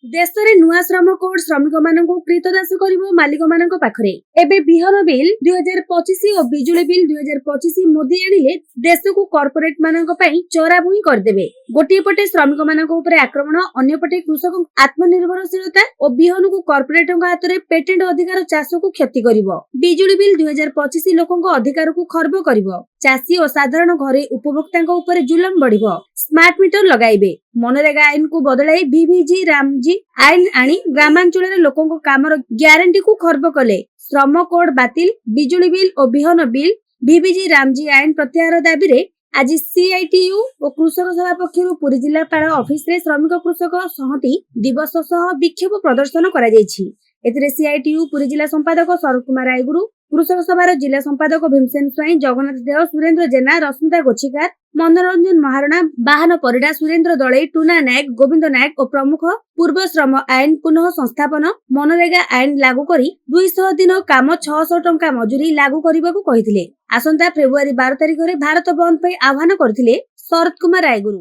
देशरे नुआ श्रम कोड श्रमिक मानक कृतदास करिवो मालिक मानक पाखरे एबे बिहन बिल 2025 और बिजुली बिल 2025 मोदी आनिले देश को कॉर्पोरेट मानक पई चोराबुई कर देबे। गोटिए पटे श्रमिक मानक ऊपर आक्रमण, अन्य पटे कृषक आत्मनिर्भरशीलता और बिहन को कॉर्पोरेटक हाथ रे पेटेंट अधिकार चाष को क्षति करिवो। बिजुली बिल 2025 लोकक अधिकार को खर्ब करिवो। चाषी और साधारण घरे उपभोक्तांक ऊपर जुलम बढ़िवो। स्मार्ट मीटर लगाइबे। मनरेगा आईन को बदलाई बीबीजी रामजी आईन आनी ग्रामांचल लोकों कामर ग्यारंटी को खर्ब कले। श्रम कोड बातिल, बिजुली बिल और बिहन बिल बीबीजी रामजी आईन प्रत्याहार दाबी रे आज सीआईटीयू और कृषक सभा पक्षरु पुरी जिलापाल ऑफिस रे श्रमिक कृषक संहति दिवस सह विक्षोभ प्रदर्शन करा जायछि। एथिरे सीआईटीयू पुरी जिला संपादक शरद कुमार रायगुरु, कृषक सभार जिला संपादक भीमसेन स्वाई, जगन्नाथ देव, सुरेंद्र जेना, रश्मिता गोछिकार, मनोरंजन महारणा, बाहन परिडा, सुरेंद्र दलई, टूना नायक, गोविंद नायक और प्रमुख पूर्व श्रम आईन पुनः संस्थापन, मनरेगा आईन लागू करी 200 दिन काम 600 टंका मजूरी लागू करने को कहिथिले। आसंता फेब्रुआरी 12 तारिख रे भारत बंद पे आह्वान करथिले शरद कुमार रायगुरु।